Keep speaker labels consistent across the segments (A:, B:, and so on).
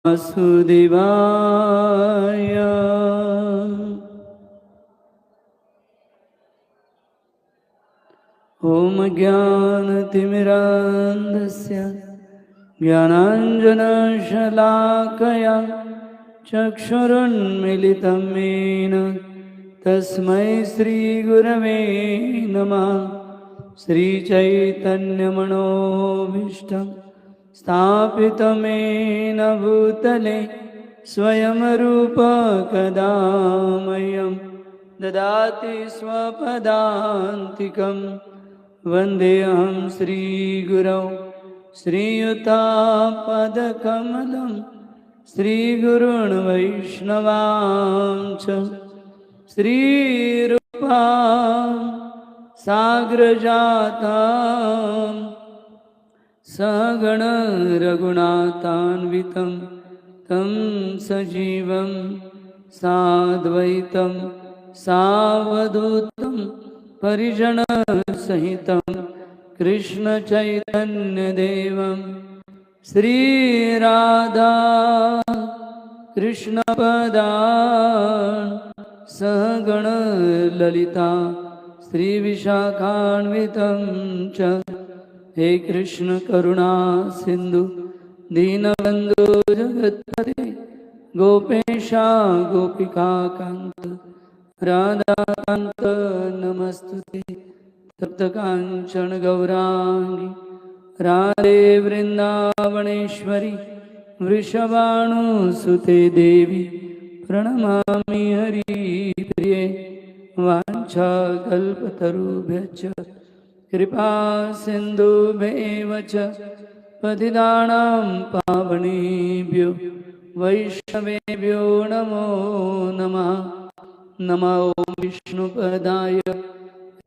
A: वासुदेवाय। ॐ ज्ञानतिमिरान्धस्य ज्ञानाञ्जनशलाकया चक्षुरुन्मिलितं येन तस्मै श्रीगुरवे नमः। श्रीचैतन्यमनोभीष्टं स्थापितं येन भूतले स्वयं रूप कदा मह्यं ददाति स्वपदान्तिकं। वन्देऽहं श्रीगुरौ श्रीयुतापदकमलं श्रीगुरून् वैष्णवांश्च। श्रीरूपां साग्रजातां सहगण रघुनाथान्वितं तं सजीवं साद्वैतं सावधूतं परिजनसहितं कृष्णचैतन्यदेवं श्रीराधा कृष्णपदान् सहगण ललिता श्रीविशाखान्वितं च। हे कृष्ण करुणा सिंधु दीनबंधु जगत्पते गोपेशा गोपिकाकांत राधाकांत नमस्तुते। तप्तकांचन गौरांगी राधे वृंदावनेश्वरी वृषभानुसुते देवी प्रणमामि हरिप्रिये। वाञ्छाकल्पतरुभ्यश्च कृपा सिन्धुभ्येव च पतितानां पावनेभ्यो वैष्णवेभ्यो नमो नमः। नमो विष्णुपदाय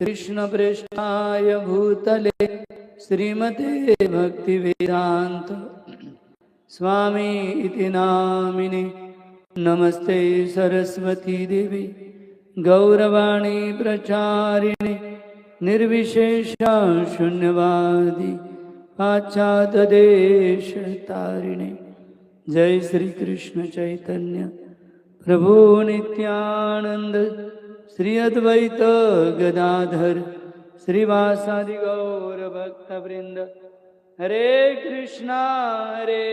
A: कृष्णप्रेष्ठाय भूतले श्रीमते भक्तिवेदान्त स्वामी इति नामिने। नमस्ते सरस्वती देवी गौरवाणी प्रचारिणे निर्विशेषा शून्यवादी पाश्चात्यदेशतारिणे। जय श्री कृष्ण चैतन्य प्रभु नित्यानंद श्री अद्वैत गदाधर श्रीवासादि गौर भक्तवृंद। हरे कृष्णा
B: हरे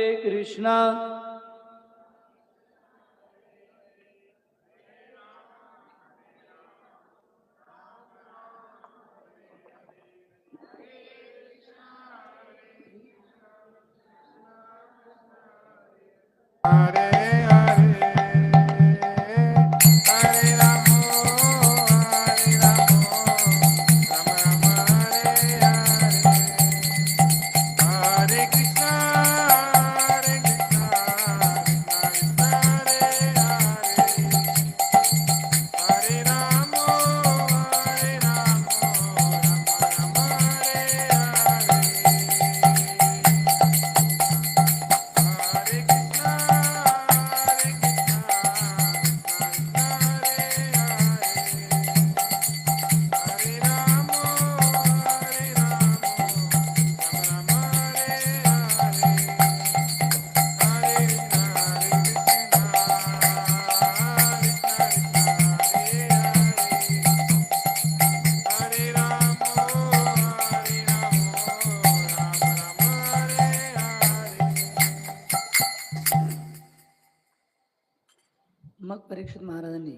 A: मग परीक्षित महाराजांनी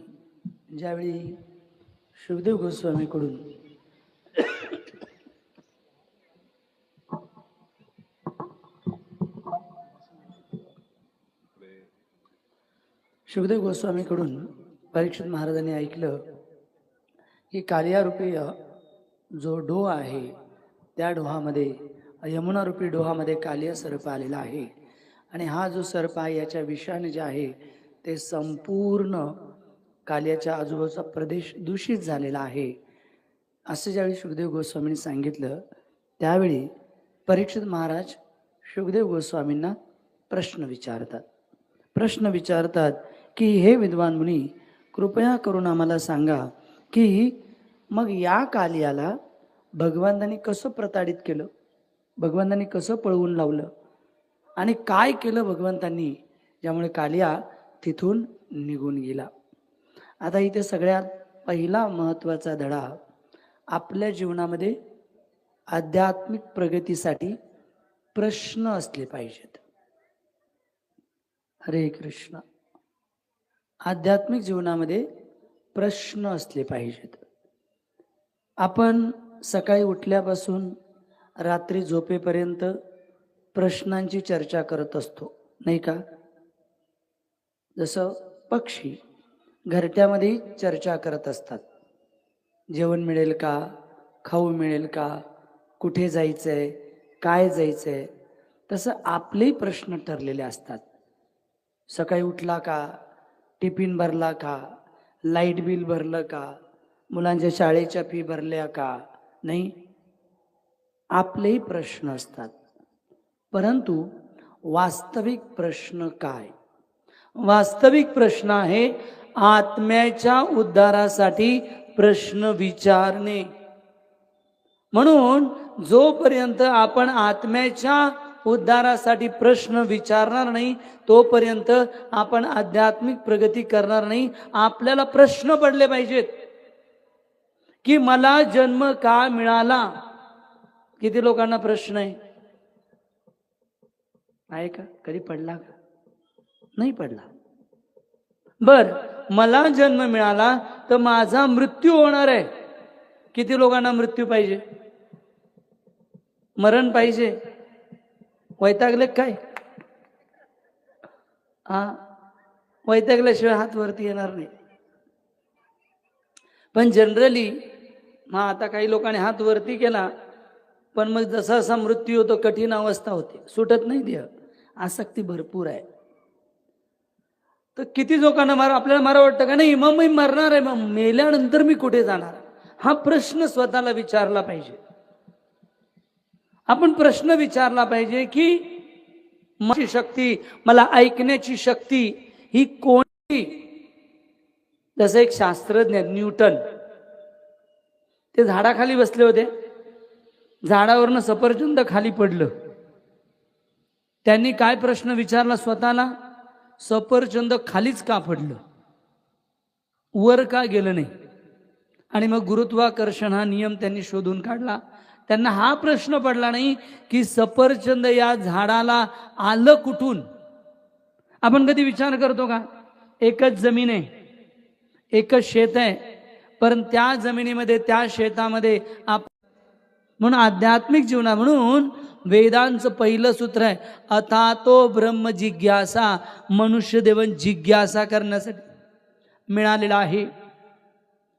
A: ज्यावेळी शुकदेव गोस्वामीकडून परीक्षित महाराजांनी ऐकलं की कालिया रूपी जो डोह आहे त्या डोहामध्ये यमुना रूपी डोहामध्ये कालिया सर्प आलेला आहे आणि हा जो सर्प आहे याच्या विषाने जे आहे ते संपूर्ण कालियाच्या आजूबाजूचा प्रदेश दूषित झालेला आहे असं ज्यावेळी शुकदेव गोस्वामींनी सांगितलं त्यावेळी परीक्षित महाराज शुकदेव गोस्वामींना प्रश्न विचारतात की हे विद्वान मुनी कृपया करून आम्हाला सांगा की मग या कालियाला भगवंतांनी कसं प्रताडित केलं, भगवंतांनी कसं पळवून लावलं आणि काय केलं भगवंतांनी ज्यामुळे कालिया तिथून निघून गेला. आता इथे सगळ्यात पहिला महत्त्वाचा धडा, आपल्या जीवनामध्ये आध्यात्मिक प्रगतीसाठी प्रश्न असले पाहिजेत. हरे कृष्ण. आध्यात्मिक जीवनामध्ये प्रश्न असले पाहिजेत. आपण सकाळी उठल्यापासून रात्री झोपेपर्यंत प्रश्नांची चर्चा करत असतो, नाही का? जसं पक्षी घरट्यामध्ये चर्चा करत असतात, जेवण मिळेल का, खाऊ मिळेल का, कुठे जायचंय, काय जायचंय. तसं आपलेही प्रश्न ठरलेले असतात. सकाळी उठला का, टिफिन भरला का, लाईट बिल भरलं का, मुलांच्या शाळेच्या फी भरल्या का नाही, आपलेही प्रश्न असतात. परंतु वास्तविक प्रश्न काय? वास्तविक प्रश्न आहे आत्म्याच्या उद्धारासाठी प्रश्न विचारणे. म्हणून जोपर्यंत आपण आत्म्याच्या उद्धारासाठी प्रश्न विचारणार नाही तोपर्यंत आपण आध्यात्मिक प्रगती करणार नाही. आपल्याला प्रश्न पडले पाहिजेत की मला जन्म का मिळाला. किती लोकांना प्रश्न आहे का? कधी पडला का? नाही पडला. बर, मला जन्म मिळाला तर माझा मृत्यू होणार आहे. किती लोकांना मृत्यू पाहिजे, मरण पाहिजे? वैतागले काय? वैतागल्याशिवाय हात वरती येणार नाही. पण जनरली आता काही लोकांनी हात वरती केला, पण मग जसा जसा मृत्यू होतो कठीण अवस्था होते, सुटत नाही देह, आसक्ती भरपूर आहे. तर किती लोकांना आपल्याला मारा वाटतं का नाही, मग मी मरणार आहे, मग मेल्यानंतर मी कुठे जाणार, हा प्रश्न स्वतःला विचारला पाहिजे. आपण प्रश्न विचारला पाहिजे की माझी शक्ती, मला ऐकण्याची शक्ती ही कोणती. जसं एक शास्त्रज्ञ न्यूटन, ते झाडाखाली बसले होते, झाडावरनं सफरचंद खाली पडलं. त्यांनी काय प्रश्न विचारला स्वतःला, सफरचंद खालीच का पडलं, वर का गेलं नाही. आणि मग गुरुत्वाकर्षण हा नियम त्यांनी शोधून काढला. त्यांना हा प्रश्न पडला नाही की सफरचंद या झाडाला आलं कुठून. आपण कधी विचार करतो का, एकच जमीन आहे, एकच शेत आहे, पण त्या जमिनीमध्ये त्या शेतामध्ये म्हणून आध्यात्मिक जीवना, म्हणून वेदांचं पहिलं सूत्र आहे अथातो ब्रह्म जिज्ञासा. मनुष्य देवन जिज्ञासा करण्यासाठी मिळालेला आहे.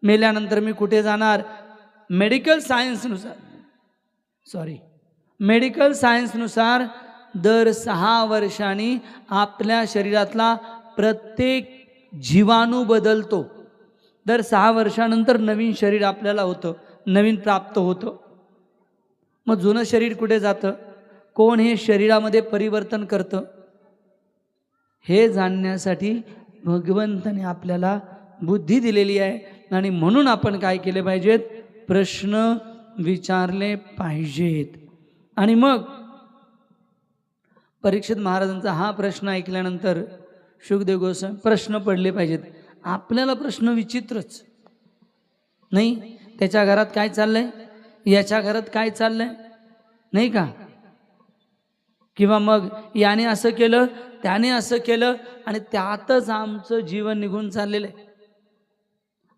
A: मेल्यानंतर मी कुठे जाणार. मेडिकल सायन्सनुसार दर 6 वर्षांनी आपल्या शरीरातला प्रत्येक जीवाणू बदलतो. दर 6 वर्षानंतर नवीन शरीर आपल्याला होतं, नवीन प्राप्त होतं. मग जुनं शरीर कुठे जातं, कोण हे शरीरामध्ये परिवर्तन करतं, हे जाणण्यासाठी भगवंताने आपल्याला बुद्धी दिलेली आहे. आणि म्हणून आपण काय केले पाहिजेत, प्रश्न विचारले पाहिजेत. आणि मग परीक्षित महाराजांचा हा प्रश्न ऐकल्यानंतर शुकदेव गोस्वामी, प्रश्न पडले पाहिजेत. आपल्याला प्रश्न विचित्रच नाही, त्याच्या घरात काय चाललंय, याच्या घरात काय चाललंय, नाही का? किंवा मग याने असं केलं, त्याने असं केलं, आणि त्यातच आमचं जीवन निघून चाललेलं आहे.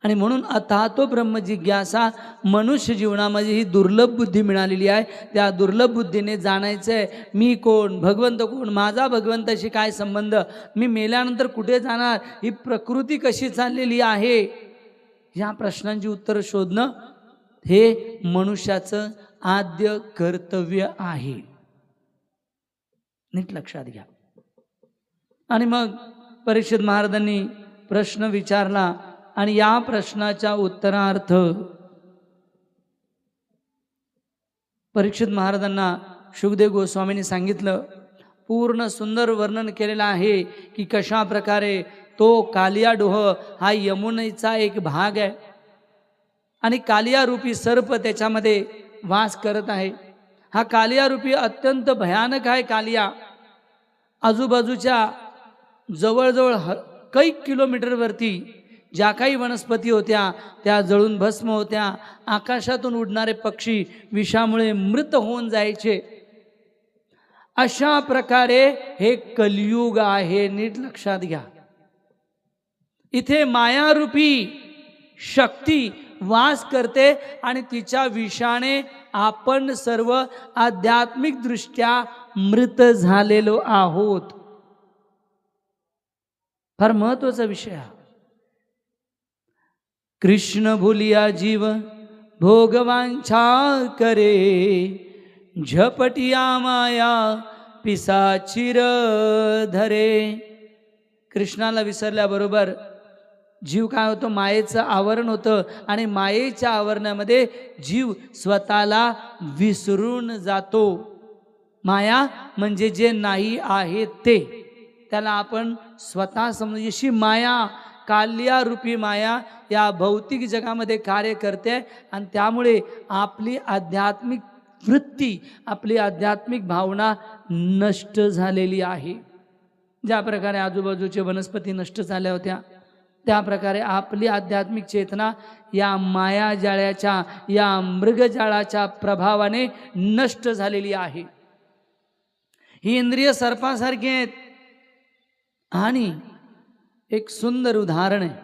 A: आणि म्हणून अथातो ब्रह्म जिज्ञासा, मनुष्य जीवनामध्ये ही दुर्लभ बुद्धी मिळालेली आहे. त्या दुर्लभ बुद्धीने जाणायचंय मी कोण, भगवंत कोण, माझा भगवंताशी काय संबंध, मी मेल्यानंतर कुठे जाणार, ही प्रकृती कशी चाललेली आहे, ह्या प्रश्नांची उत्तर शोधणं हे मनुष्याचं आद्य कर्तव्य आहे. नीट लक्षात घ्या. आणि मग परीक्षित महाराजांनी प्रश्न विचारला आणि या प्रश्नाच्या उत्तरार्थ परीक्षित महाराजांना शुकदेव गोस्वामींनी सांगितलं, पूर्ण सुंदर वर्णन केलेलं आहे की कशा प्रकारे तो कालिया डोह हा यमुनेचा एक भाग आहे आणि कालिया रूपी सर्प त्याच्यामध्ये वास करत आहे. हा कालिया रूपी अत्यंत भयानक आहे. कालिया आजूबाजूच्या जवळजवळ कैक किलोमीटरवरती ज्या काही वनस्पती होत्या त्या जळून भस्म होत्या. आकाशातून उडणारे पक्षी विषामुळे मृत होऊन जायचे. अशा प्रकारे हे कलियुग आहे, नीट लक्षात घ्या. इथे मायारूपी शक्ती वास करते आणि तिच्या विषाने आपण सर्व आध्यात्मिक दृष्ट्या मृत झालेलो आहोत. फार महत्वाचा विषय हा. कृष्ण भूलिया जीव भोगवांछा करे, झपटिया माया पिसाचिर धरे. कृष्णाला विसरल्याबरोबर जीव काय होतो, मायेचं आवरण होतं आणि मायेच्या आवरणामध्ये जीव स्वतःला विसरून जातो. माया म्हणजे जे नाही आहे ते, त्याला आपण स्वतः समजायची माया, काल्या रूपी माया या भौतिक जगामध्ये कार्य करते आणि त्यामुळे आपली आध्यात्मिक वृत्ती, आपली आध्यात्मिक भावना नष्ट झालेली आहे. ज्या प्रकारे आजूबाजूचे वनस्पती नष्ट झाल्या होत्या त्या प्रकारे आपली आध्यात्मिक चेतना या मायाजाळ्याच्या, या मृगजाळाच्या प्रभावाने नष्ट झालेली आहे. ही इंद्रिय सर्पासारखी आहेत. आणि एक सुंदर उदाहरण आहे,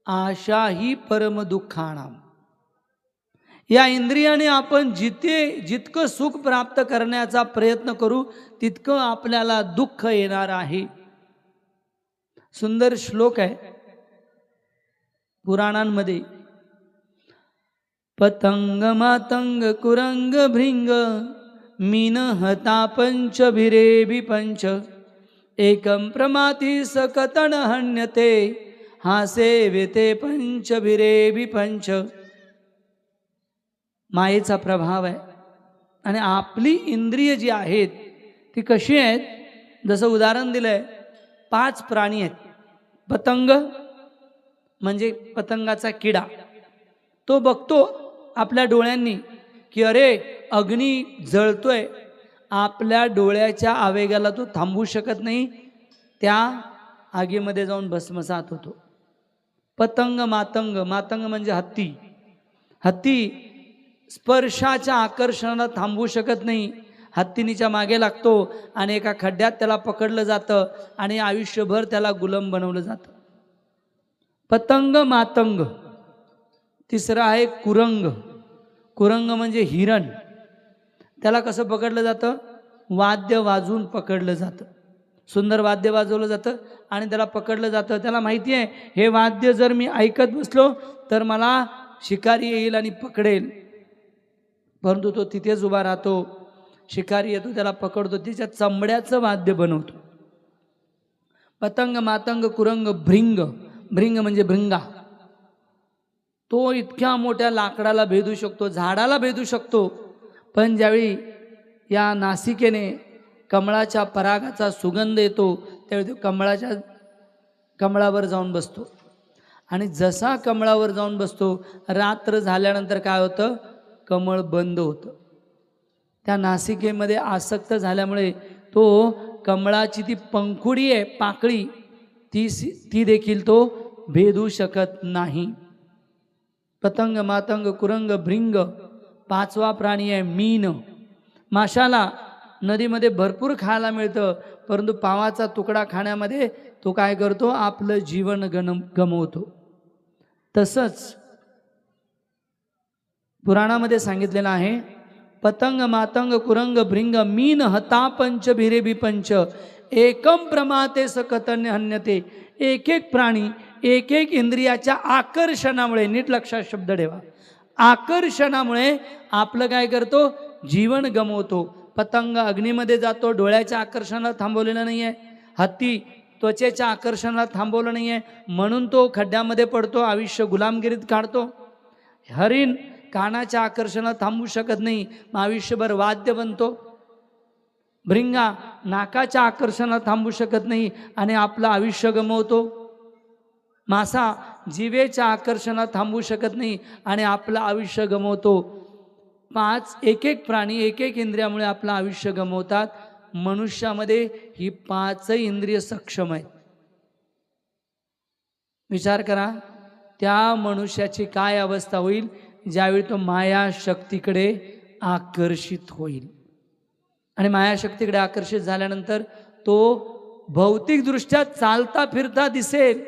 A: आशा ही परम दुःखाणाम. या इंद्रियाने आपण जितकं सुख प्राप्त करण्याचा प्रयत्न करू तितकं आपल्याला दुःख येणार आहे. सुंदर श्लोक आहे पुराणांमध्ये. पतंग मातंग कुरंग भृंग मीन हता पंच भिरेबी पंच, एकम प्रमाती सकतन हन्यते, हासे वेते पंच भिरेबी पंच. मायेचा प्रभाव आहे. आणि आपली इंद्रिय जी आहेत ती कशी आहेत, जसं उदाहरण दिलंय, 5 प्राणी आहेत. पतंग म्हणजे पतंगाचा किडा, तो बघतो आपल्या डोळ्यांनी की अरे अग्नी जळतोय, आपल्या डोळ्याच्या आवेगाला तो थांबवू शकत नाही, त्या आगीमध्ये जाऊन भस्मसात होतो. पतंग मातंग, मातंग म्हणजे हत्ती, हत्ती स्पर्शाच्या आकर्षणाला थांबवू शकत नाही, हत्तीनीच्या मागे लागतो आणि एका खड्ड्यात त्याला पकडलं जातं आणि आयुष्यभर त्याला गुलाम बनवलं जातं. पतंग मातंग. तिसरं आहे कुरंग. कुरंग म्हणजे हिरण. त्याला कसं पकडलं जातं, वाद्य वाजवून पकडलं जातं. सुंदर वाद्य वाजवलं जातं आणि त्याला पकडलं जातं. त्याला माहिती आहे हे वाद्य जर मी ऐकत बसलो तर मला शिकारी येईल आणि पकडेल, परंतु तो तिथेच उभा राहतो. शिकारी येतो, त्याला पकडतो, तिच्या चमड्याचं वाद्य बनवतो. पतंग मातंग कुरंग भृंग. भृंग म्हणजे भृंगा. तो इतक्या मोठ्या लाकडाला भेदू शकतो, झाडाला भेदू शकतो. पण ज्यावेळी या नासिकेने कमळाच्या परागाचा सुगंध येतो त्यावेळी तो कमळावर जाऊन बसतो. आणि जसा कमळावर जाऊन बसतो, रात्र झाल्यानंतर काय होतं, कमळ बंद होतं. त्या नासिकेमध्ये आसक्त झाल्यामुळे तो कमळाची ती पंखुडी आहे, पाकळी, ती देखील तो भेदू शकत नाही. पतंग मातंग कुरंग भृंग. 5वा प्राणी आहे मीन. माशाला नदीमध्ये भरपूर खायला मिळतं, परंतु पावाचा तुकडा खाण्यामध्ये तो काय करतो, आपलं जीवन गमवतो. तसंच पुराणामध्ये सांगितलेलं आहे, पतंग मातंग कुरंग भृंग मीन हता पंच भिरेबी पंच, एकम प्रमाते सकतन्य हन्यते. एक एक प्राणी एक एक इंद्रियाच्या आकर्षणामुळे, नीट लक्षात शब्द ठेवा, आकर्षणामुळे आपलं काय करतो, जीवन गमवतो. पतंग अग्नीमध्ये जातो, डोळ्याच्या आकर्षणाला थांबवलेलं नाही आहे. हत्ती त्वचेच्या आकर्षणाला थांबवलं नाही आहे, म्हणून तो खड्ड्यामध्ये पडतो, आयुष्य गुलामगिरीत काढतो. हरिण कानाच्या आकर्षणाला थांबवू शकत नाही, मग आयुष्यभर वाद्य बनतो. भृंगा नाकाच्या आकर्षणाला थांबवू शकत नाही आणि आपलं आयुष्य गमवतो. मासा जिवेच्या आकर्षणाला थांबवू शकत नाही आणि आपलं आयुष्य गमवतो. 5 एक एक प्राणी एक एक इंद्रियामुळे आपलं आयुष्य गमवतात. मनुष्यामध्ये ही 5 इंद्रिय सक्षम आहेत. विचार करा, त्या मनुष्याची काय अवस्था होईल ज्यावेळी तो माया शक्तीकडे आकर्षित होईल. आणि माया शक्तीकडे आकर्षित झाल्यानंतर तो भौतिकदृष्ट्या चालता फिरता दिसेल,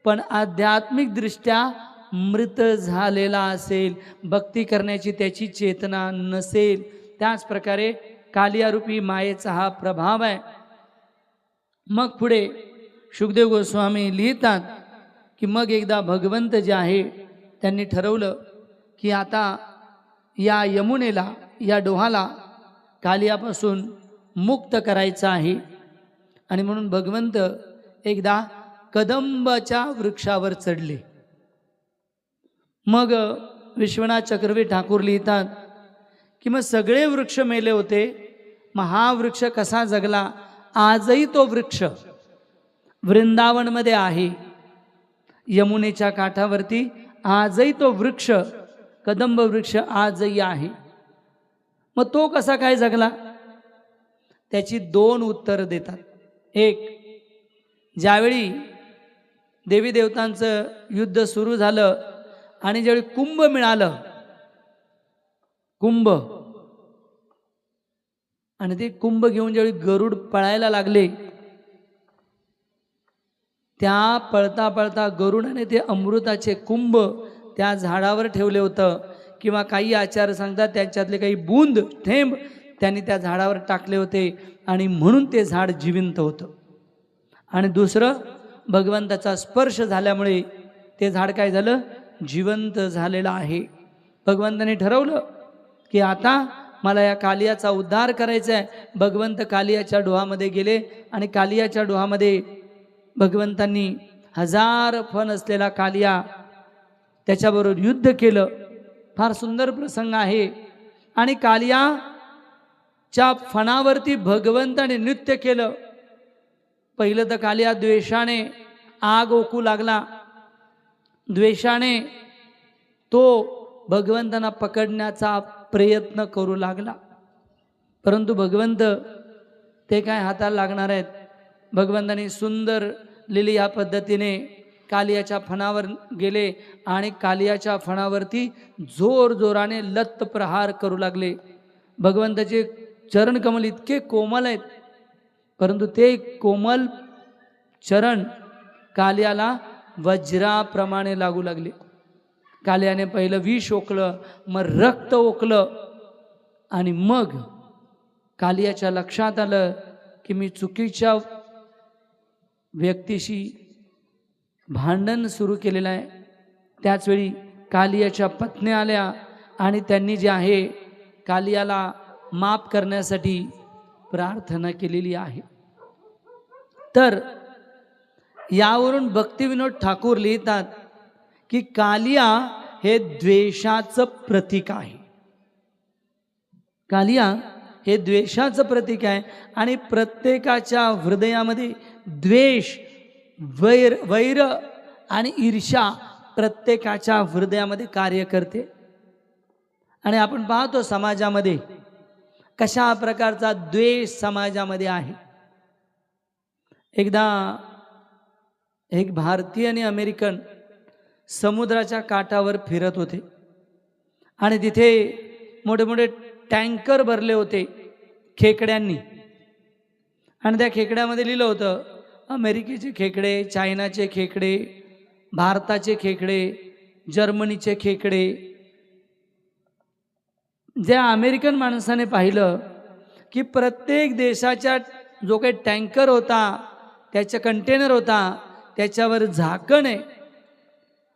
A: पण आध्यात्मिक दृष्ट्या मृत झालेला असेल, भक्ती करण्याची त्याची चेतना नसेल. त्याच प्रकारे कालियारूपी मायेचा हा प्रभाव आहे. मग पुढे शुकदेव गोस्वामी लिहितात की मग एकदा भगवंत जे आहे त्यांनी ठरवलं की आता या यमुनेला, या डोहाला कालियापासून मुक्त करायचं आहे. आणि म्हणून भगवंत एकदा कदंबाच्या वृक्षावर चढले. मग विश्वनाथ चक्रवर्ती ठाकूर लिहितात की मग सगळे वृक्ष मेले होते, मग हा वृक्ष कसा जगला? आजही तो वृक्ष वृंदावनमध्ये आहे, यमुनेच्या काठावरती आजही तो वृक्ष, कदंब वृक्ष आजही आहे. मग तो कसा काय जगला? त्याची 2 उत्तरं देतात. एक, ज्यावेळी देवी देवतांचं युद्ध सुरू झालं आणि ज्यावेळी कुंभ मिळालं, कुंभ, आणि ते कुंभ घेऊन ज्यावेळी गरुड पळायला लागले, त्या पळता पळता गरुडाने ते अमृताचे कुंभ त्या झाडावर ठेवले होतं, किंवा काही आचार्य सांगतात त्यांच्यातले काही बूंद थेंब त्यांनी त्या झाडावर टाकले होते आणि म्हणून ते झाड जिवंत होतं. आणि दुसरं, भगवंताचा स्पर्श झाल्यामुळे ते झाड काय झालं? जिवंत झालेलं आहे. भगवंताने ठरवलं की आता मला या कालियाचा उद्धार करायचा आहे. भगवंत कालियाच्या डोहामध्ये गेले आणि कालियाच्या डोहामध्ये भगवंतांनी 1000 फण असलेला कालिया त्याच्याबरोबर युद्ध केलं. फार सुंदर प्रसंग आहे. आणि कालियाच्या फणावरती भगवंताने नृत्य केलं. पहिलं तर कालिया द्वेषाने आग ओकू लागला. द्वेषाने तो भगवंतांना पकडण्याचा प्रयत्न करू लागला, परंतु भगवंत ते काय हाताला लागणार आहेत. भगवंतांनी सुंदर लिली या पद्धतीने कालियाच्या फणावर गेले आणि कालियाच्या फणावरती जोर जोराने लत्त प्रहार करू लागले. भगवंताचे चरण कमल इतके कोमल आहेत, परंतु ते कोमल चरण कालियाला वज्राप्रमाणे लागू लागले. कालियाने पहिलं विष ओकलं, मग रक्त ओकलं, आणि मग कालियाच्या लक्षात आलं की मी चुकीच्या व्यक्तीशी भांडण सुरू केलेलं आहे. त्याचवेळी कालियाच्या पत्नी आल्या आणि त्यांनी जे आहे कालियाला माफ करण्यासाठी प्रार्थना केलेली आहे. तर यावरून भक्तिविनोद ठाकूर लिहितात की कालिया हे द्वेषाचं प्रतीक आहे. कालिया हे द्वेषाचं प्रतीक आहे आणि प्रत्येकाच्या हृदयामध्ये द्वेष, वैर आणि ईर्ष्या प्रत्येकाच्या हृदयामध्ये कार्य करते. आणि आपण पाहतो समाजामध्ये कशा प्रकारचा द्वेष समाजामध्ये आहे. एकदा एक भारतीय आणि अमेरिकन समुद्राच्या काठावर फिरत होते आणि तिथे मोठे मोठे टँकर भरले होते खेकड्यांनी. आणि त्या खेकड्यामध्ये लिहिलं होतं अमेरिकेचे खेकडे, चायनाचे खेकडे, भारताचे खेकडे, जर्मनीचे खेकडे. ज्या अमेरिकन माणसाने पाहिलं की प्रत्येक देशाच्या जो काही टँकर होता, त्याचा कंटेनर होता, त्याच्यावर झाकण आहे,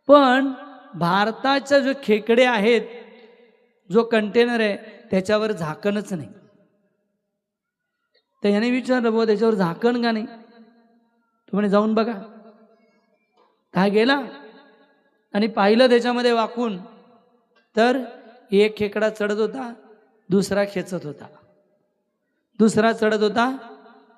A: पण भारताच्या जो खेकडे आहेत, जो कंटेनर आहे, त्याच्यावर झाकणच नाही. तर याने विचारलं, बुवा त्याच्यावर झाकण का नाही? तो म्हणे जाऊन बघा. काय गेला आणि पाहिलं त्याच्यामध्ये वाकून, तर एक खेकडा चढत होता, दुसरा खेचत होता, दुसरा चढत होता,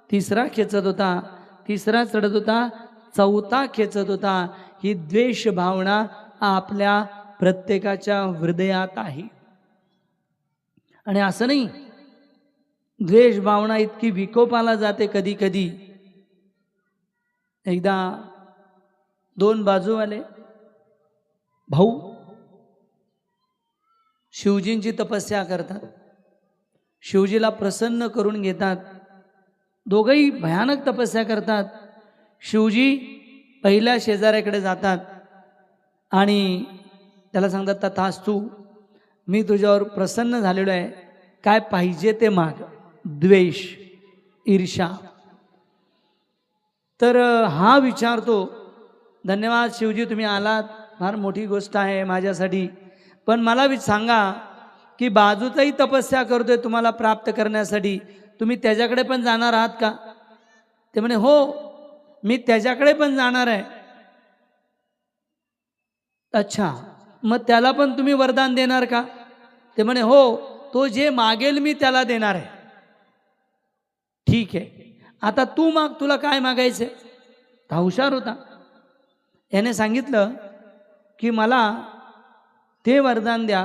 A: तिसरा खेचत होता, तिसरा चढत होता, चौथा खेचत होता. ही द्वेष भावना आपल्या प्रत्येकाच्या हृदयात आहे. आणि असं नाही द्वेष भावना इतकी विकोपाला जाते कधी कधी. एकदा दोन बाजूवाले भाऊ शिवजींची तपस्या करतात, शिवजीला प्रसन्न करून घेतात. दोघंही भयानक तपस्या करतात. शिवजी पहिल्या शेजाऱ्याकडे जातात आणि त्याला सांगतात, तथास्तु, मी तुझ्यावर प्रसन्न झालेलो आहे, काय पाहिजे ते माग. द्वेष, ईर्ष्या. तर हा विचारतो, धन्यवाद शिवजी, तुम्ही आलात, फार मोठी गोष्ट आहे माझ्यासाठी, पण मला सांगा की बाजूचाही तपस्या करतोय तुम्हाला प्राप्त करण्यासाठी, तुम्ही त्याच्याकडे पण जाणार आहात का? ते म्हणे, हो, मी त्याच्याकडे पण जाणार आहे. अच्छा, मग त्याला पण तुम्ही वरदान देणार का? ते म्हणे, हो, तो जे मागेल मी त्याला देणार आहे. ठीक आहे, आता तू माग, तुला काय मागायचंय? हा हुशार होता. याने सांगितलं की मला ते वरदान द्या,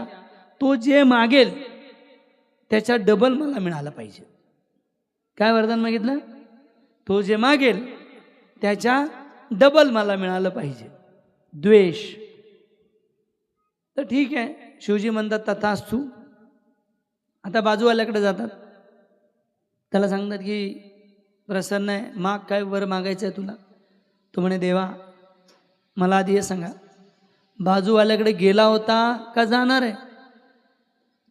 A: तो जे मागेल त्याच्या डबल मला मिळालं पाहिजे. काय वरदान मागितलं? तो जे मागेल त्याच्या डबल मला मिळालं पाहिजे. द्वेष. तर ठीक आहे, शिवजी म्हणतात तथास्तु. आता बाजूवाल्याकडे जातात, त्याला सांगतात की प्रसन्न आहे, माग, काय वर मागायचं आहे तुला? तो म्हणे, देवा मला आधी हे सांगा, बाजूवाल्याकडे गेला होता का जाणार आहे?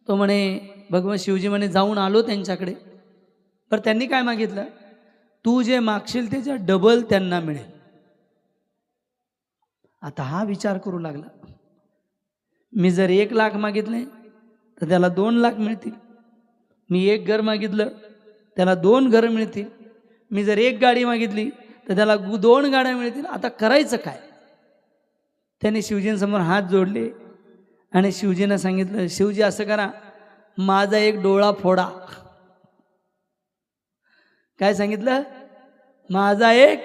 A: तो म्हणे, भगवान शिवजी म्हणे, जाऊन आलो त्यांच्याकडे. पण त्यांनी काय मागितलं? तू जे मागशील त्याच्या डबल त्यांना मिळेल. आता हा विचार करू लागला, मी जर 1 लाख मागितले तर त्याला 2 लाख मिळतील. मी 1 घर मागितलं त्याला 2 घर मिळतील. मी जर 1 गाडी मागितली तर त्याला 2 गाड्या मिळतील. आता करायचं काय? त्याने शिवजींसमोर हात जोडले आणि शिवजींना सांगितलं, शिवजी असं करा, माझा 1 डोळा फोडा. काय सांगितलं? माझा 1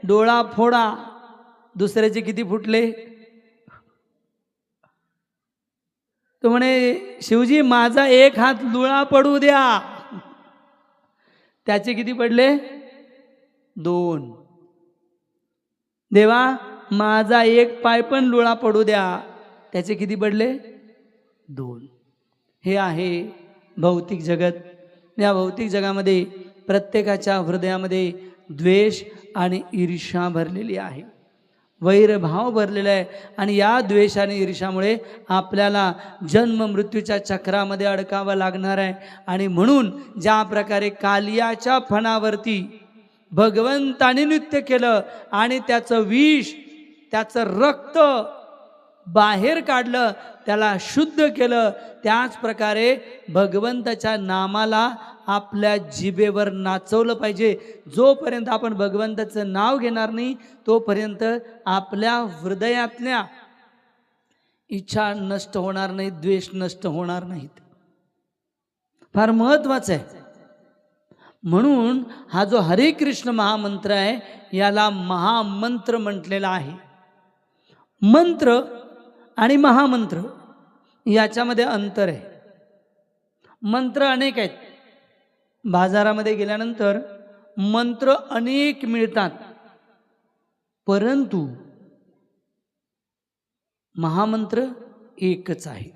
A: डोळा फोडा. दुसऱ्याचे किती फुटले? तो म्हणे, शिवजी माझा 1 हात लुळा पडू द्या. त्याचे किती पडले? 2. देवा माझा 1 पाय पण लुळा पडू द्या. त्याचे किती पडले? 2. हे आहे भौतिक जगत. या भौतिक जगामध्ये प्रत्येकाच्या हृदयामध्ये द्वेष आणि ईर्ष्या भरलेली आहे, वैरभाव भरलेला आहे. आणि या द्वेष आणि ईर्ष्यामुळे आपल्याला जन्म मृत्यूच्या चक्रामध्ये अडकावं लागणार आहे. आणि म्हणून ज्या प्रकारे कालियाच्या फणावरती भगवंताने नृत्य केलं आणि त्याचं विष, त्याचं रक्त बाहेर काढलं, त्याला शुद्ध केलं, त्याच प्रकारे भगवंताच्या नामाला आपल्या जिभेवर नाचवलं पाहिजे. जोपर्यंत आपण भगवंताचं नाव घेणार नाही तोपर्यंत आपल्या हृदयातल्या इच्छा नष्ट होणार नाहीत, द्वेष नष्ट होणार नाहीत. फार महत्वाचं आहे. म्हणून हा जो हरे कृष्ण महामंत्र आहे याला महामंत्र म्हटलेला आहे. मंत्र आणि महामंत्र याच्यामध्ये अंतर आहे. मंत्र अनेक आहेत. बाजारामध्ये गेल्यानंतर मंत्र अनेक मिळतात, परंतु महामंत्र एकच आहे.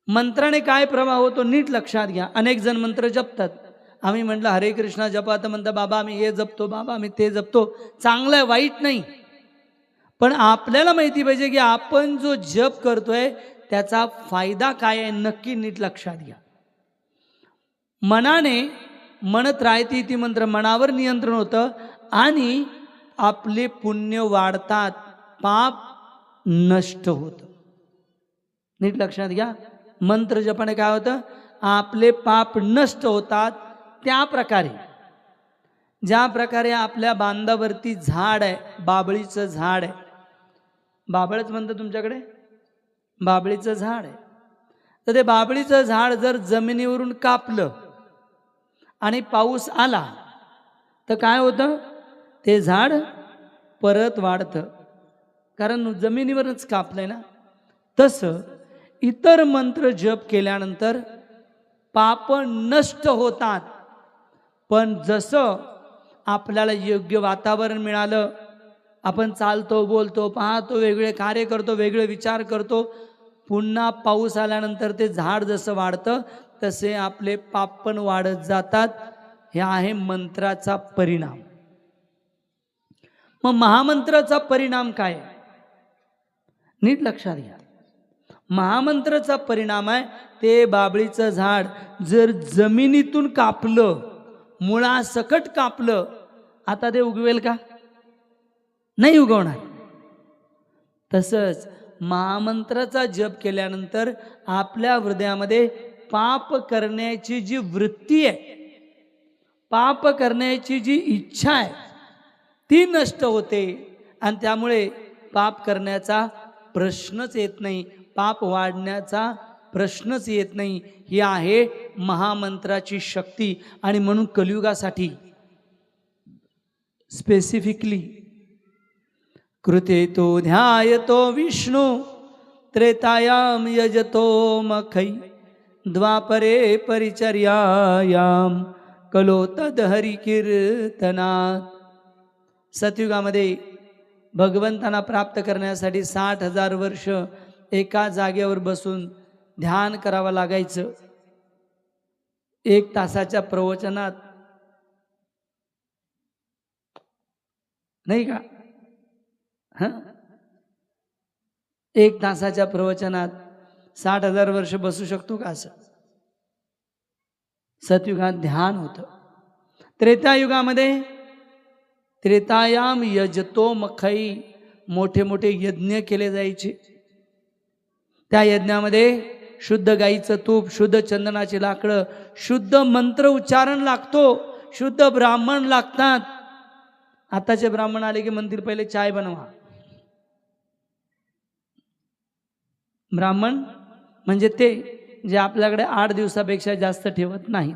A: मंत्राने काय प्रभाव होतो नीट लक्षात घ्या. अनेक जण मंत्र जपतात. आम्ही म्हटलं हरे कृष्णा जपा तर म्हणता, बाबा आम्ही हे जपतो, बाबा आम्ही ते जपतो. चांगलं आहे, वाईट नाही, पण आपल्याला माहिती पाहिजे की आपण जो जप करतोय त्याचा फायदा काय आहे, नक्की नीट लक्षात घ्या. मनाने म्हणत राहते ती मंत्र, मनावर नियंत्रण होतं आणि आपले पुण्य वाढतात, पाप नष्ट होतं. नीट लक्षात घ्या. मंत्र जपाने काय होतं? आपले पाप नष्ट होतात. त्या प्रकारे ज्या प्रकारे आपल्या बांधावरती झाड आहे, बाबळीचं झाड आहे, बाबळच म्हणतं तुमच्याकडे, बाबळीचं झाड आहे, तर ते बाबळीचं झाड जर जमिनीवरून कापलं आणि पाऊस आला तर काय होतं? ते झाड परत वाढतं, कारण जमिनीवरच कापलंय ना. तसं इतर मंत्र जप केल्यानंतर पाप नष्ट होतात. पण जसं आपल्याला योग्य वातावरण मिळालं, आपण चालतो, बोलतो, पाहतो, वेगळे कार्य करतो, वेगळे विचार करतो, पुन्हा पाऊस आल्यानंतर ते झाड जसं वाढतं तसे आपले पाप पण वाढत जातात. हे आहे मंत्राचा परिणाम. मग महामंत्राचा परिणाम काय? नीट लक्षात घ्या. महामंत्राचा परिणाम आहे ते बाबळीचं झाड जर जमिनीतून कापलं, मुळासकट कापलं, आता ते उगवेल का? नाही उगवणार. तसंच महामंत्राचा जप केल्यानंतर आपल्या हृदयामध्ये पाप करण्याची जी वृत्ती आहे, पाप करण्याची जी इच्छा आहे, ती नष्ट होते आणि त्यामुळे पाप करण्याचा प्रश्नच येत नाही, पाप वाढण्याचा प्रश्नच येत नाही. ही आहे महामंत्राची शक्ती. आणि म्हणून कलियुगासाठी स्पेसिफिकली कृते तो ध्यायतो विष्णू त्रेतायाम यजतो मखै द्वापरे परिचर्यायाम कलो तद हरि कीर्तनात. सतयुगामध्ये भगवंतांना प्राप्त करण्यासाठी 60,000 वर्ष एका जागेवर बसून ध्यान करावं लागायचं. 1 तासाच्या प्रवचनात नाही का? 1 तासाच्या प्रवचनात 60,000 वर्ष बसू शकतो का? असं सतयुगात ध्यान होतं. त्रेतायुगामध्ये त्रेतायाम यजतो मखै मोठे मोठे यज्ञ केले जायचे. त्या यज्ञामध्ये शुद्ध गाईचं तूप, शुद्ध चंदनाची लाकडं, शुद्ध मंत्र उच्चारण लागतो, शुद्ध ब्राह्मण लागतात. आताचे ब्राह्मण आले की म्हणतील पहिले चाय बनवा. ब्राह्मण म्हणजे ते जे आपल्याकडे 8 दिवसापेक्षा जास्त ठेवत नाहीत,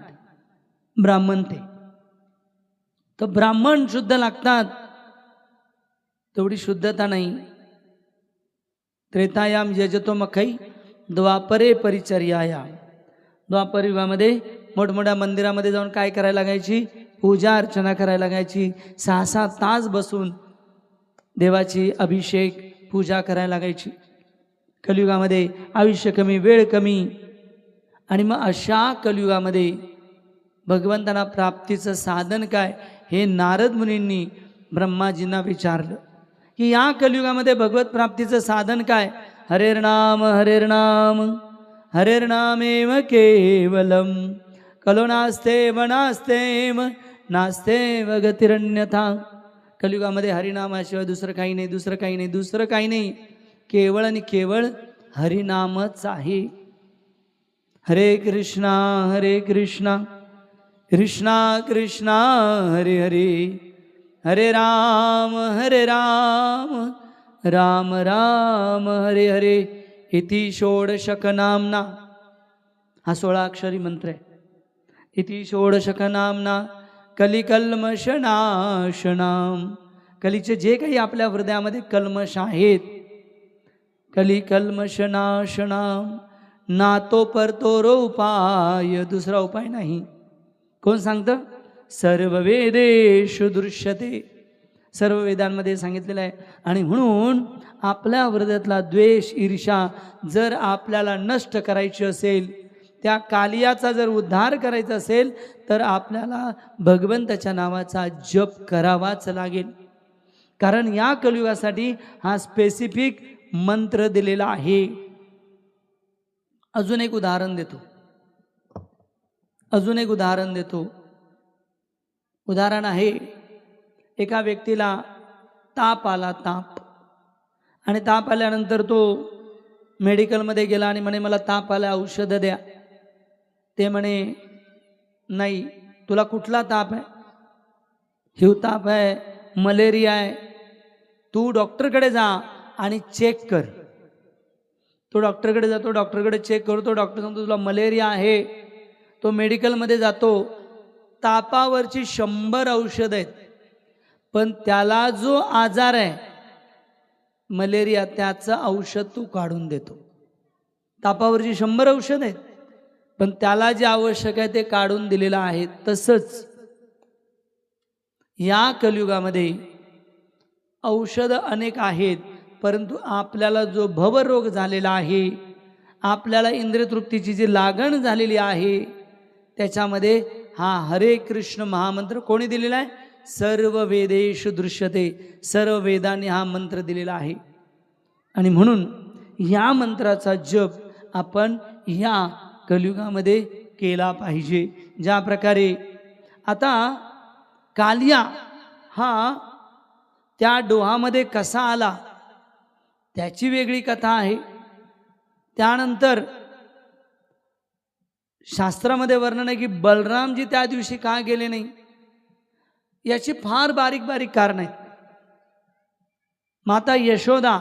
A: ब्राह्मण ते. तर ब्राह्मण शुद्ध लागतात, तेवढी शुद्धता नाही. त्रेतायाम यजतो मखै द्वापरे परिचर्यायाम. द्वापर युगामध्ये मोठमोठ्या मंदिरामध्ये जाऊन काय करायला लागायची? पूजा अर्चना करायला लागायची. 6-6 तास बसून देवाची अभिषेक पूजा करायला लागायची. कलियुगामध्ये आयुष्य कमी, वेळ कमी. आणि मग अशा कलियुगामध्ये भगवंतांना प्राप्तीचं साधन काय? हे नारद मुनींनी ब्रह्माजींना विचारलं की या कलियुगामध्ये भगवत प्राप्तीचं साधन काय? हरेर्नाम हरेर्नाम हरेर्नामेव केवलम कलो नास्तेव नास्तेव नास्तेव गतिरन्यथा. कलियुगामध्ये हरिनामाशिवाय दुसरं काही नाही, दुसरं काही नाही, दुसरं काही नाही. केवळ आणि केवळ हरिनामच आहे. हरे कृष्णा कृष्णा कृष्णा हरे हरे, हरे राम राम राम हरे हरे. इति षोडशक नामना. हा 16 अक्षरी मंत्र आहे. इति षोडशक नामना कलिकल्मषनाशनाम. कलीचे जे काही आपल्या हृदयामध्ये कल्मश आहेत, कलिकल्मषनाशनाम. ना तो परतोरो उपाय, दुसरा उपाय नाही. कोण सांगतं? सर्व वेदेषु दृश्यते. सर्व वेदांमध्ये सांगितलेलं आहे. आणि म्हणून आपल्या हृदयातला द्वेष, ईर्ष्या जर आपल्याला नष्ट करायची असेल, त्या कालियाचा जर उद्धार करायचा असेल, तर आपल्याला भगवंताच्या नावाचा जप करावाच लागेल. कारण या कलियुगासाठी हा स्पेसिफिक मंत्र दिलेला आहे. अजून एक उदाहरण देतो. उदाहरण आहे, एका व्यक्तीला ताप आला. आणि ताप आल्यानंतर तो मेडिकलमध्ये गेला आणि म्हणे मला ताप आला, औषधं द्या. ते म्हणे नाही, तुला कुठला ताप आहे? हिवताप आहे, मलेरिया आहे, तू डॉक्टरकडे जा आणि चेक कर. तो डॉक्टरकडे जातो, डॉक्टरकडे चेक करतो. डॉक्टर सांगतो तुला मलेरिया आहे. तो मेडिकलमध्ये जातो. तापावरची 100 औषध आहेत, पण त्याला जो आजार आहे मलेरिया, त्याचं औषध तो काढून देतो. तापावरची 100 औषध आहेत, पण त्याला जे आवश्यक आहे ते काढून दिलेलं आहे. तसंच या कलियुगामध्ये औषध अनेक आहेत, परंतु आपल्याला जो भवरोग झालेला आहे, आपल्याला इंद्रियतृप्तीची जी लागण झालेली आहे, त्याच्यामध्ये हा हरे कृष्ण महामंत्र कोणी दिलेला आहे? सर्व वेदेषु दृश्यते, सर्व वेदांनी हा मंत्र दिलेला आहे. आणि म्हणून या मंत्राचा जप आपण या कलियुगामध्ये केला पाहिजे. ज्या प्रकारे आता कालिया हा त्या डोहामध्ये कसा आला त्याची वेगळी कथा आहे. त्यानंतर शास्त्रामध्ये वर्णन आहे की बलरामजी त्या दिवशी का गेले नाही, याची फार बारीक बारीक कारण आहेत. माता यशोदा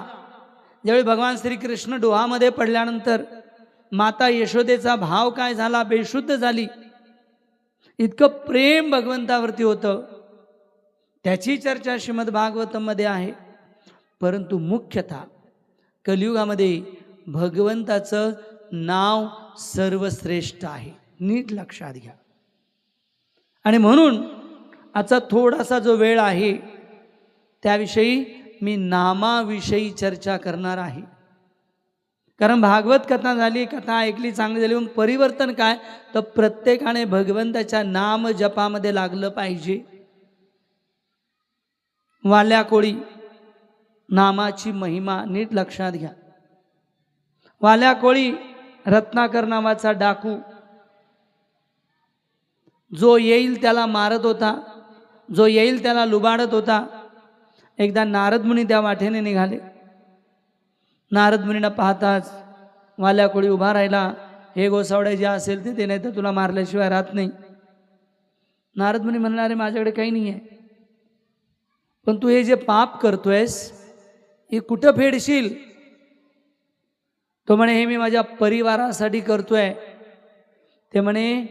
A: ज्यावेळी भगवान श्रीकृष्ण डोहामध्ये पडल्यानंतर माता यशोदेचा भाव काय झाला, बेशुद्ध झाली. इतकं प्रेम भगवंतावरती होतं, त्याची चर्चा श्रीमद भागवतम मध्ये आहे. परंतु मुख्यतः कलियुगामध्ये भगवंताचं नाव सर्वश्रेष्ठ आहे, नीट लक्षात घ्या. आणि म्हणून आजचा थोडासा जो वेळ आहे त्याविषयी मी नामाविषयी चर्चा करणार आहे. कारण भागवत कथा झाली, कथा ऐकली, चांगली झाली, मग परिवर्तन काय, तर प्रत्येकाने भगवंताच्या नाम जपामध्ये लागलं पाहिजे. वाल्या कोळी नामाची महिमा नीट लक्षात घ्या. वाल्या कोळी रत्नाकर नावाचा डाकू, जो येईल त्याला मारत होता, जो येईल त्याला लुबाडत होता. एकदा नारद मुनी त्या वाटेने निघाले. नारद मुनींना पाहताच वाल्या कोळी उभा राहिला. हे गोसावडे जे असेल ते नाही तर तुला मारल्याशिवाय राहत नाही. नारद मुनी म्हणणारे माझ्याकडे काही नाही आहे, पण तू हे जे पाप करतोयस हे कुठं फेडशील? तो म्हणे हे मी माझ्या परिवारासाठी करतोय. ते म्हणे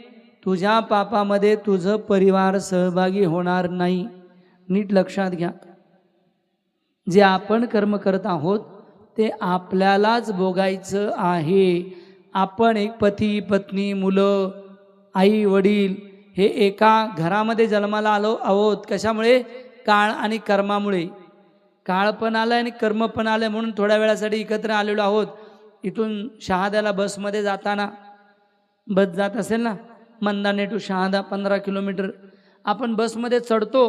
A: तुझ्या पापामध्ये तुझं परिवार सहभागी होणार नाही. नीट लक्षात घ्या, जे आपण कर्म करत आहोत ते आपल्यालाच भोगायचं आहे. आपण एक पती पत्नी मुलं आई वडील हे एका घरामध्ये जन्माला आलो आहोत. कशामुळे? काळ आणि कर्मामुळे. काळ पण आलाय आणि कर्म पण आलंय, म्हणून थोड्या वेळासाठी एकत्र आलेलो आहोत. इथून शहाद्याला बसमध्ये जाताना, बस जात असेल ना मंदाने टू शहादा 15 किलोमीटर, आपण बसमध्ये चढतो.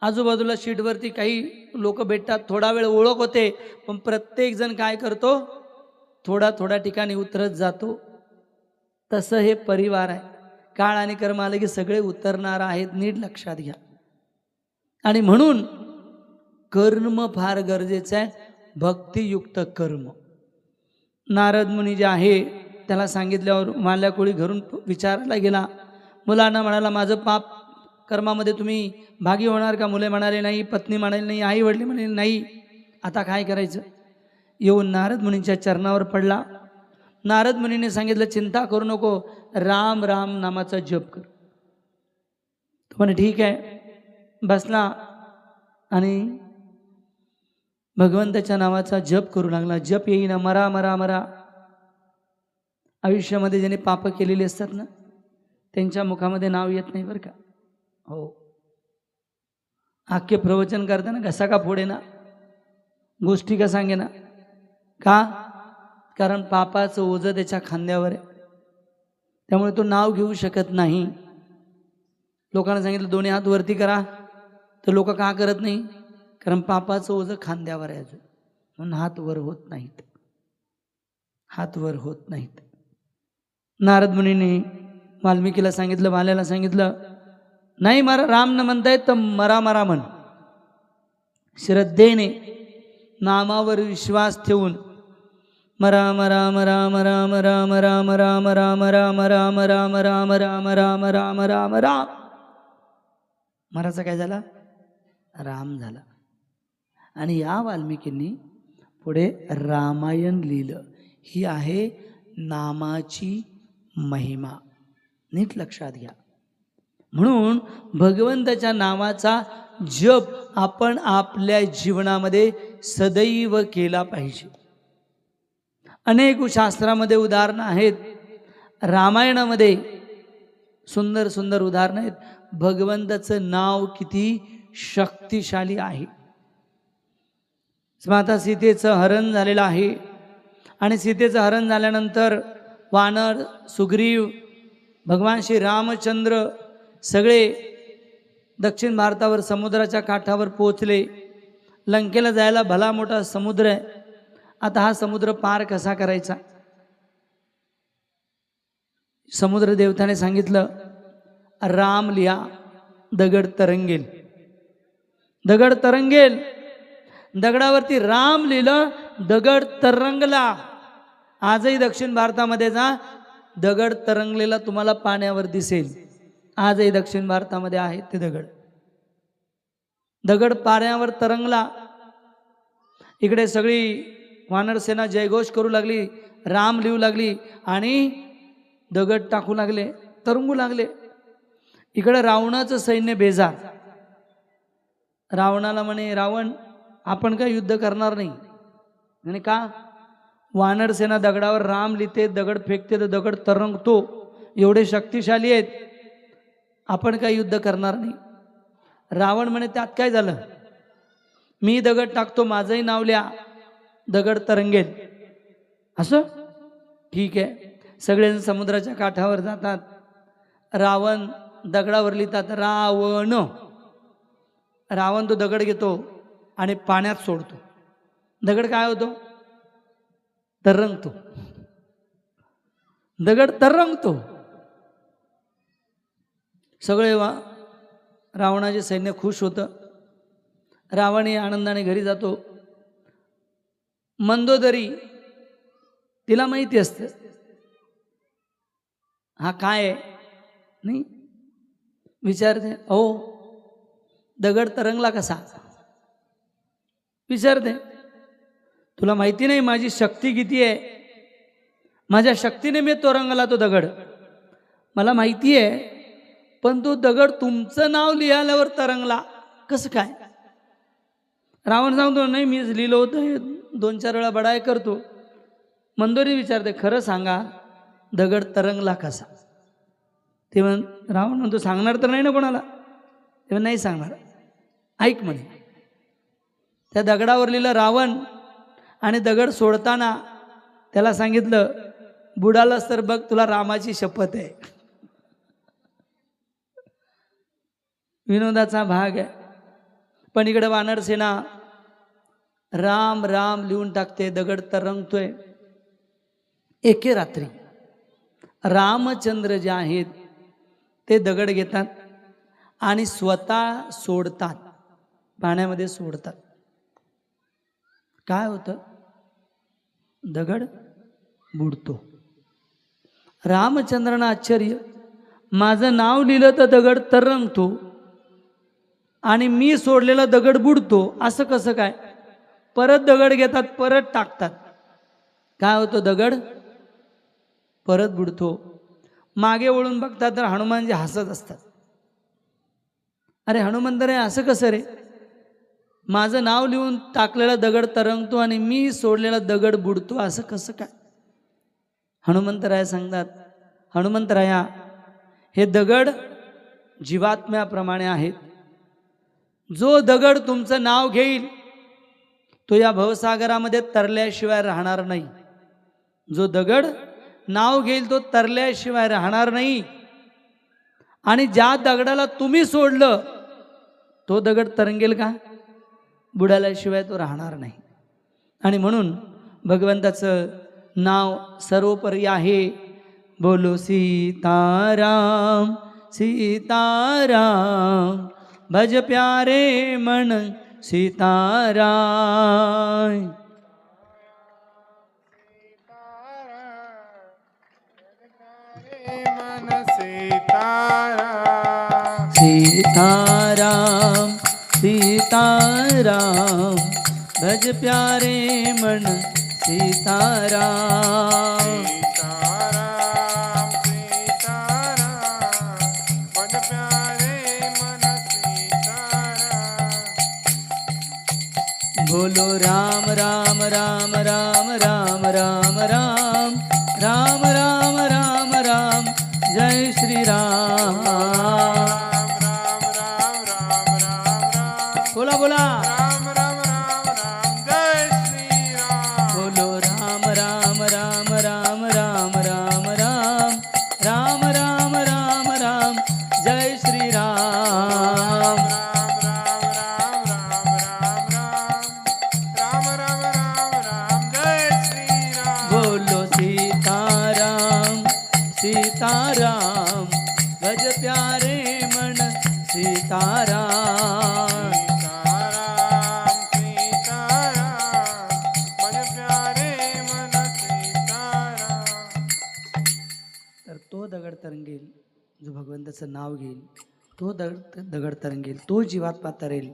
A: आजूबाजूला सीटवरती काही लोक भेटतात, थोडा वेळ ओळख होते, पण प्रत्येक जण काय करतो, थोडा थोडा ठिकाणी उतरत जातो. तसं हे परिवार आहे. काळ आणि कर्म आले की सगळे उतरणार आहेत, नीट लक्षात घ्या. आणि म्हणून कर्म फार गरजेचं आहे, भक्तियुक्त कर्म. नारद मुनी जे आहे त्याला सांगितल्यावर वाल्या कोळी घरून विचारायला गेला. मुलांना म्हणाला माझं पाप कर्मामध्ये तुम्ही भागी होणार का? मुले म्हणाले नाही, पत्नी म्हणाली नाही, आई वडील म्हणाले नाही. आता काय करायचं? येऊन नारद मुनींच्या चरणावर पडला. नारद मुनीने सांगितलं चिंता करू नको, राम राम नामाचा जप कर. तो म्हणे ठीक आहे. बसला आणि भगवंताच्या नावाचा जप करू लागला. जप येईना, मरा मरा मरा. आयुष्यामध्ये ज्याने पाप केलेली असतात ना त्यांच्या मुखामध्ये नाव येत नाही बरं का. हो, आख्य प्रवचन करताना घसा का फोडे ना, गोष्टी का सांगे ना. का? कारण पापाचं ओझं त्याच्या खांद्यावर आहे, त्यामुळे तो नाव घेऊ शकत नाही. लोकांना सांगितलं दोन्ही हात वरती करा, तर लोक का करत नाही? कारण पापाचं ओझं खांद्यावर आहे अजून, म्हणून हात वर होत नाहीत, हात वर होत नाहीत. नारद मुनीने वाल्मिकीला सांगितलं, वाल्याला सांगितलं नाही मरा, राम न म्हणतायत तर मरा मरा म्हण. श्रद्धेने नामावर विश्वास ठेवून मरा मरा मरा मरा मरा मरा मरा मरा मरा मरा मरा मरा मरा मरा मरा मरा मरा. मराचा काय झाला? राम झाला. आणि या वाल्मिकींनी पुढे रामायण लिहिलं. ही आहे नामाची महिमा, नीट लक्षात घ्या. म्हणून भगवंताच्या नावाचा जप आपण आपल्या जीवनामध्ये सदैव केला पाहिजे. अनेक शास्त्रामध्ये उदाहरणं आहेत. रामायणामध्ये सुंदर सुंदर उदाहरणं आहेत. भगवंताचं नाव किती शक्तिशाली आहे. माता सीतेचं हरण झालेलं आहे आणि सीतेचं हरण झाल्यानंतर वानर, सुग्रीव, भगवान श्री रामचंद्र सगळे दक्षिण भारतावर समुद्राच्या काठावर पोहोचले. लंकेला जायला भला मोठा समुद्र आहे. आता हा समुद्र पार कसा करायचा? समुद्र देवताने सांगितलं, राम लिहा, दगड तरंगेल. दगड तरंगेल. दगडावरती राम लिहिलं, दगड तरंगला. आजही दक्षिण भारतामध्ये जा, दगड तरंगलेला तुम्हाला पाण्यावर दिसेल. आजही दक्षिण भारतामध्ये आहे ते दगड. दगड पाण्यावर तरंगला. इकडे सगळी वानरसेना जयघोष करू लागली, राम लिहू लागली आणि दगड टाकू लागले, तरंगू लागले. इकडे रावणाचं सैन्य बेजार. रावणाला म्हणे, रावण आपण काय युद्ध करणार नाही. म्हणे का? वानर सेना दगडावर राम लिहिते, दगड फेकते तर दगड तरंगतो, एवढे शक्तिशाली आहेत, आपण काय युद्ध करणार नाही. रावण म्हणे, त्यात काय झालं, मी दगड टाकतो, माझंही नाव लिहा, दगड तरंगेल. असं ठीक आहे. सगळे समुद्राच्या काठावर जातात. रावण दगडावर लिहितात रावण. रावण तो दगड घेतो आणि पाण्यात सोडतो. दगड काय होतो? तरंगतो. दगड तरंगतो. सगळे रावणाचे सैन्य खुश होतं. रावण आनंदाने घरी जातो. मंदोदरी तिला माहिती असतं हा काय आहे, नाही विचारते, अहो दगड तरंगला कसा? विचारते, तुला माहिती नाही माझी शक्ती किती आहे? माझ्या शक्तीने मी तरंगला तो दगड, मला माहिती आहे. पण तो दगड तुमचं नाव लिहिल्यावर तरंगला कसं काय? रावण सांगतो, नाही मीच लिहिलं होतं, 2-4 वेळा बडाय करतो. मंदोरी विचारते, खरं सांगा दगड तरंगला कसा? ते रावण म्हणतो, सांगणार तर नाही ना कोणाला? ते नाही सांगणार. ऐक म्हणे. त्या दगडावर लिहिलं रावण आणि दगड सोडताना त्याला सांगितलं, बुडालास तर बघ, तुला रामाची शपथ आहे. विनोदाचा भाग आहे. पण इकडे वानरसेना राम राम लिहून टाकते, दगड तरंगतोय. एके रात्री रामचंद्र जे आहेत ते दगड घेतात आणि स्वतः सोडतात, पाण्यामध्ये सोडतात. काय होतं? दगड बुडतो. रामचंद्रांना आश्चर्य, माझं नाव लिहिलं तर दगड तरंगतो आणि मी सोडलेला दगड बुडतो, असं कसं काय? परत दगड घेतात, परत टाकतात. काय होतं? दगड परत बुडतो. मागे वळून बघतात तर हनुमानजी हसत असतात. अरे हनुमंत रे, असं कसं रे? माझं नाव लिहून टाकलेला दगड तरंगतो आणि मी सोडलेला दगड बुडतो, असं कसं काय? हनुमंतराया सांगतात, हनुमंतराया हे दगड जीवात्म्याप्रमाणे आहेत. जो दगड तुमचं नाव घेईल तो या भवसागरामध्ये तरल्याशिवाय राहणार नाही. जो दगड नाव घेईल तो तरल्याशिवाय राहणार नाही. आणि ज्या दगडाला तुम्ही सोडलं तो दगड तरंगेल का? बुडाल्याशिवाय तो राहणार नाही. आणि म्हणून भगवंताचं नाव सर्वोपरी आहे. बोलो सीताराम सीताराम, भज प्यारे मन सीताराम.
B: मन सीताराम
A: सीताराम सीताराम, भज प्यारे मन सीताराम.
B: सीताराम सीताराम, पद प्यारे मन सीताराम.
A: बोलो राम राम राम राम राम राम राम राम राम राम राम जय श्री राम
B: राम राम राम राम राम
A: बोला बोला
B: राम राम राम राम जय श्री राम
A: बोलो राम राम राम राम राम राम राम राम राम राम राम जय श्री राम
B: राम राम राम राम राम राम राम राम राम जय श्री राम
A: बोलो सीताराम सीताराम गज प्यारे मन सीताराम
B: सीताराम सीताराम मन प्यारे मन सीताराम
A: तर तो दगड तरंगेल जो भगवंताचं नाव घेईल, तो दगड तरंगेल, तो जीवात्मा तरेल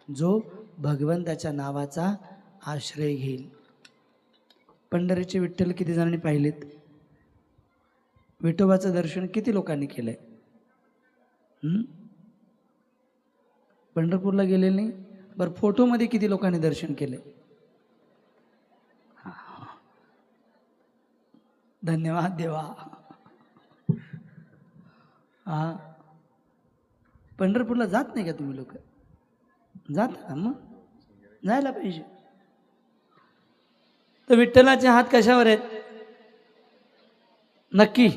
A: जो भगवंताच्या नावाचा आश्रय घेईल. पंढरीचे विठ्ठल किती जणांनी पाहिलेत? विठोबाचं दर्शन किती लोकांनी केलंय? पंढरपूरला गेलेले नाही? बरं, फोटोमध्ये किती लोकांनी दर्शन केलंय? धन्यवाद देवा. हा, पंढरपूरला जात नाही का तुम्ही लोक? जाता का? मग जायला पाहिजे. तर विठ्ठलाचे हात कशावर आहेत? नक्की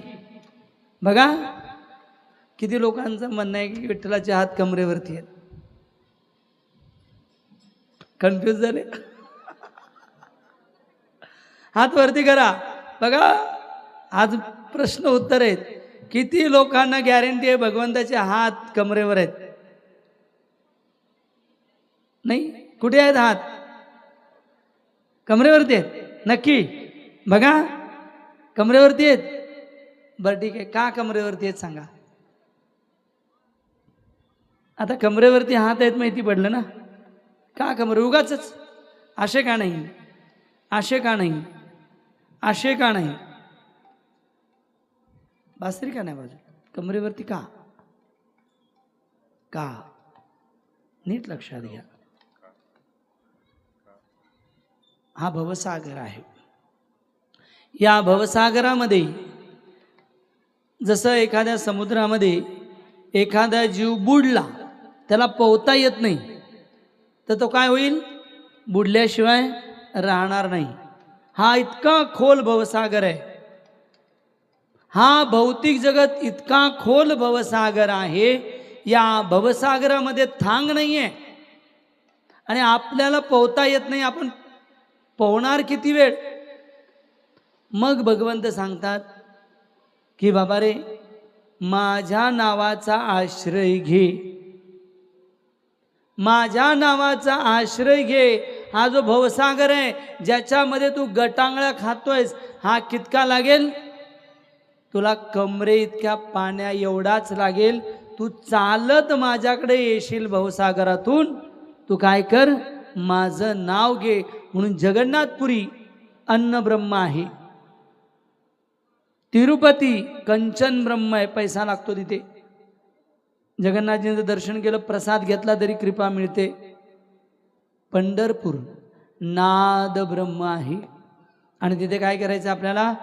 A: बघा, किती लोकांचं म्हणणं आहे की विठ्ठलाचे हात कमरेवरती आहेत. कन्फ्यूज झाले? हात वरती करा. बघा, आज प्रश्न उत्तर आहेत. किती लोकांना गॅरंटी आहे भगवंताचे हात कमरेवर आहेत? नाही, कुठे आहेत हात? कमरेवरती आहेत. नक्की बघा, कमरेवरती आहेत. बरं ठीक आहे, का कमरेवरती आहेत सांगा? आता कमरेवरती हात आहेत माहिती पडलं ना? का कमरे? उगाचच असे का नाही? असे का नाही? असे का नाही? बासरी का नाही बाजू? कमरेवरती का? का? नीट लक्षात घ्या. हा भवसागर आहे. या भवसागरामध्ये जसं एखाद्या समुद्रामध्ये एखादा जीव बुडला, त्याला पोहता येत नाही, तर तो काय होईल? बुडल्याशिवाय राहणार नाही. हा इतका खोल भवसागर आहे. हा भौतिक जगत इतका खोल भवसागर आहे. या भवसागरामध्ये थांग नाही आहे आणि आपल्याला पोहता येत नाही. आपण पोहणार किती वेळ? मग भगवंत सांगतात की बाबा रे, माझ्या नावाचा आश्रय घे, माझ्या नावाचा आश्रय घे. हा जो भवसागर आहे ज्याच्यामध्ये तू गटांगळ्या खातोयस, हा कितका लागेल तुला? कमरे इतक्या पाण्या एवढाच लागेल. तू चालत माझ्याकडे येशील भवसागरातून. तू काय कर? माझं नाव घे. म्हणून जगन्नाथपुरी अन्न ब्रह्म आहे. तिरुपती कंचन ब्रह्म आहे, पैसा लागतो तिथे. जगन्नाथजींचं दर्शन केलं, प्रसाद घेतला तरी कृपा मिळते. पंढरपूर नाद ब्रह्म आहे आणि तिथे काय करायचं आपल्याला?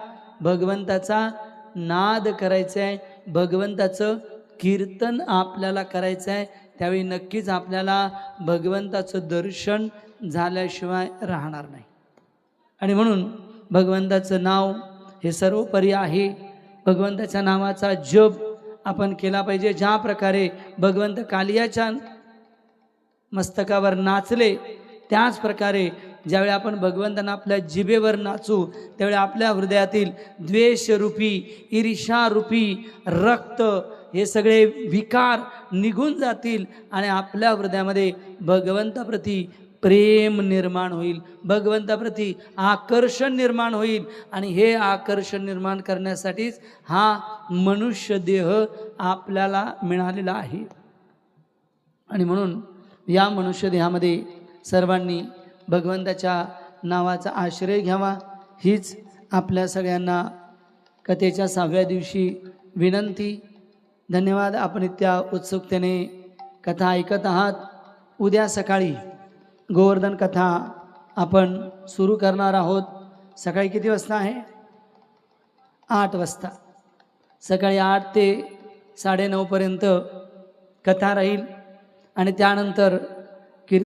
A: भगवंताचा नाद करायचा आहे, भगवंताचं कीर्तन आपल्याला करायचं आहे. त्यावेळी नक्कीच आपल्याला भगवंताचं दर्शन झाल्याशिवाय राहणार नाही. आणि म्हणून भगवंताचं नाव हे सर्वोपरी आहे. भगवंताच्या नावाचा जप आपण केला पाहिजे. ज्या प्रकारे भगवंत कालियाच्या मस्तकावर नाचले, त्याच प्रकारे ज्यावेळी आपण भगवंतांना आपल्या जिभेवर नाचू, त्यावेळी आपल्या हृदयातील द्वेषरूपी, ईर्ष्यारूपी रक्त, हे सगळे विकार निघून जातील आणि आपल्या हृदयामध्ये भगवंताप्रती प्रेम निर्माण होईल, भगवंताप्रती आकर्षण निर्माण होईल. आणि हे आकर्षण निर्माण करण्यासाठीच हा मनुष्य देह आपल्याला मिळालेला आहे. आणि म्हणून या मनुष्य देहामध्ये सर्वांनी भगवंताच्या नावाचा आश्रय घ्यावा, हीच आपल्या सगळ्यांना कथेच्या 6व्या दिवशी विनंती. धन्यवाद. आपण इतक्या उत्सुकतेने कथा ऐकत आहात. उद्या सकाळी गोवर्धन कथा आपण सुरू करणार आहोत. सकाळी किती वाजता आहे? 8 वाजता. सकाळी 8 ते 9:30 पर्यंत कथा राहील आणि त्यानंतर